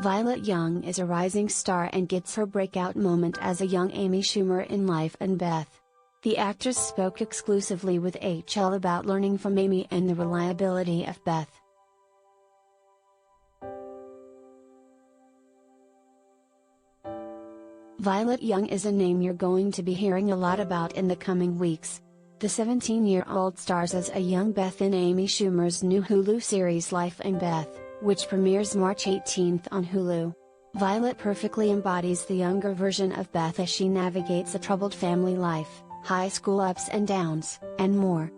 Violet Young is a rising star and gets her breakout moment as a young Amy Schumer in Life and Beth. The actress spoke exclusively with HL about learning from Amy and the reliability of Beth. Violet Young is a name you're going to be hearing a lot about in the coming weeks. The 17-year-old stars as a young Beth in Amy Schumer's new Hulu series Life and Beth, which premieres March 18 on Hulu. Violet perfectly embodies the younger version of Beth as she navigates a troubled family life, high school ups and downs, and more.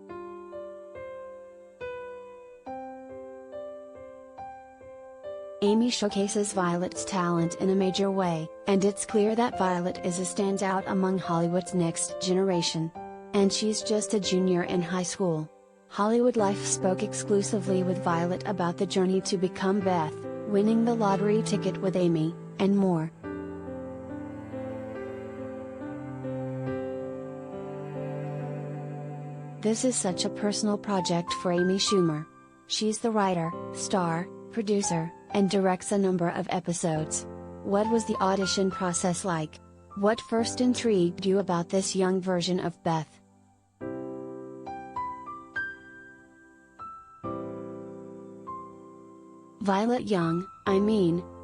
Amy showcases Violet's talent in a major way, and it's clear that Violet is a standout among Hollywood's next generation. And she's just a junior in high school. Hollywood Life spoke exclusively with Violet about the journey to become Beth, winning the lottery ticket with Amy, and more. This is such a personal project for Amy Schumer. She's the writer, star, producer, and directs a number of episodes. What was the audition process like? What first intrigued you about this young version of Beth? Violet Young,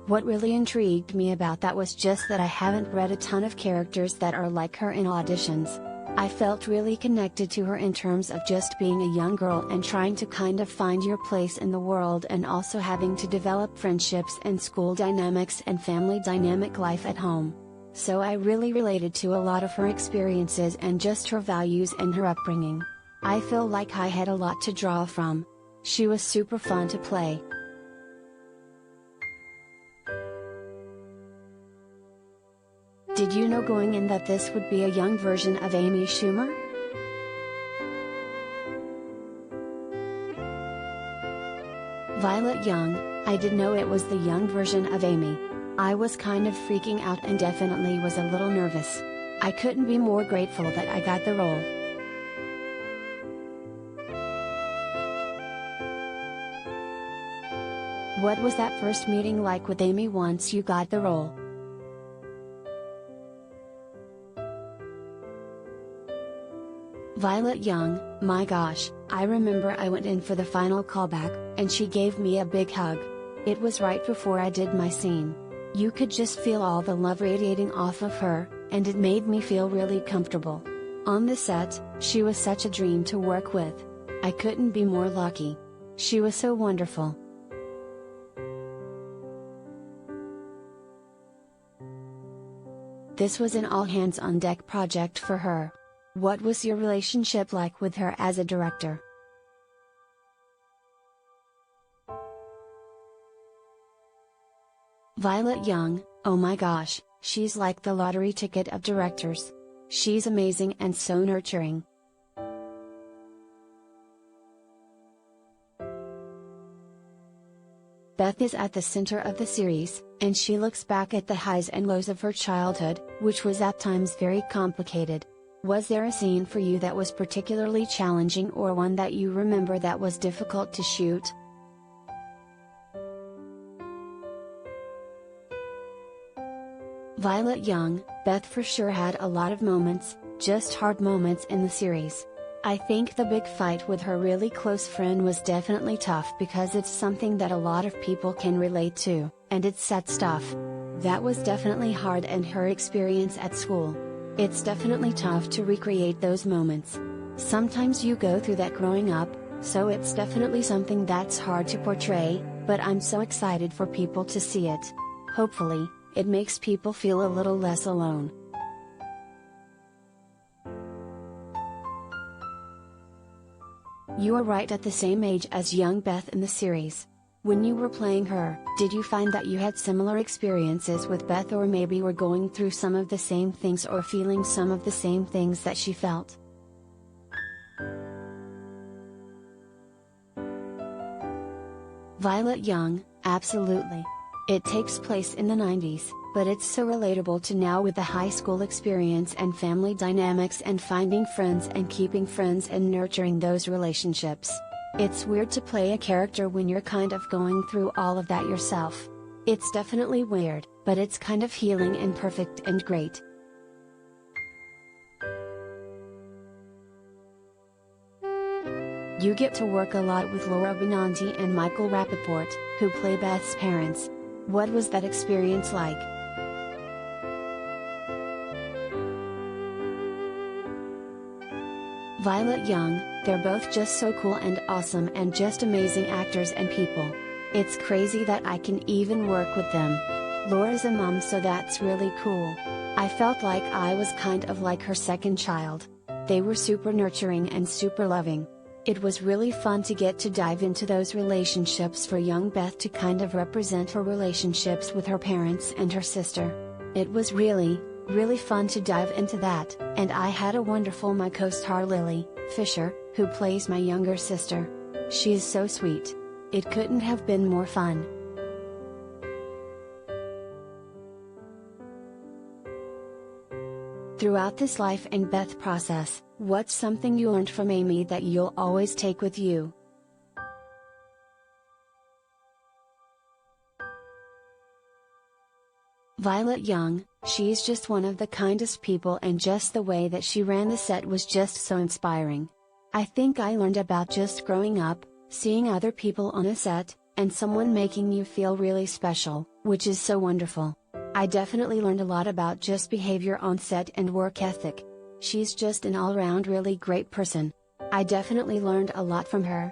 what really intrigued me about that was just that I haven't read a ton of characters that are like her in auditions. I felt really connected to her in terms of just being a young girl and trying to kind of find your place in the world and also having to develop friendships and school dynamics and family dynamic life at home. So I really related to a lot of her experiences and just her values and her upbringing. I feel like I had a lot to draw from. She was super fun to play. Did you know going in that this would be a young version of Amy Schumer? Violet Young, I did know it was the young version of Amy. I was kind of freaking out and definitely was a little nervous. I couldn't be more grateful that I got the role. What was that first meeting like with Amy once you got the role? Violet Young, my gosh, I remember I went in for the final callback, and she gave me a big hug. It was right before I did my scene. You could just feel all the love radiating off of her, and it made me feel really comfortable. On the set, she was such a dream to work with. I couldn't be more lucky. She was so wonderful. This was an all-hands-on-deck project for her. What was your relationship like with her as a director? Violet Young, oh my gosh, she's like the lottery ticket of directors. She's amazing and so nurturing. Beth is at the center of the series, and she looks back at the highs and lows of her childhood, which was at times very complicated. Was there a scene for you that was particularly challenging or one that you remember that was difficult to shoot? Violet Young, Beth for sure had a lot of moments, just hard moments in the series. I think the big fight with her really close friend was definitely tough because it's something that a lot of people can relate to, and it's sad stuff. That was definitely hard, and her experience at school. It's definitely tough to recreate those moments. Sometimes you go through that growing up, so it's definitely something that's hard to portray, but I'm so excited for people to see it. Hopefully, it makes people feel a little less alone. You are right at the same age as young Beth in the series. When you were playing her, did you find that you had similar experiences with Beth, or maybe were going through some of the same things or feeling some of the same things that she felt? Violet Young, absolutely. It takes place in the 90s, but it's so relatable to now with the high school experience and family dynamics and finding friends and keeping friends and nurturing those relationships. It's weird to play a character when you're kind of going through all of that yourself. It's definitely weird, but it's kind of healing and perfect and great. You get to work a lot with Laura Benanti and Michael Rappaport, who play Beth's parents. What was that experience like? Violet Young, they're both just so cool and awesome and just amazing actors and people. It's crazy that I can even work with them. Laura's a mom, so that's really cool. I felt like I was kind of like her second child. They were super nurturing and super loving. It was really fun to get to dive into those relationships for young Beth to kind of represent her relationships with her parents and her sister. It was really fun to dive into that, and I had a wonderful my co-star Lily Fisher, who plays my younger sister. She is so sweet. It couldn't have been more fun. Throughout this Life and Beth process, what's something you learned from Amy that you'll always take with you? Violet Young, she's just one of the kindest people, and just the way that she ran the set was just so inspiring. I think I learned about just growing up, seeing other people on a set, and someone making you feel really special, which is so wonderful. I definitely learned a lot about just behavior on set and work ethic. She's just an all-round really great person. I definitely learned a lot from her,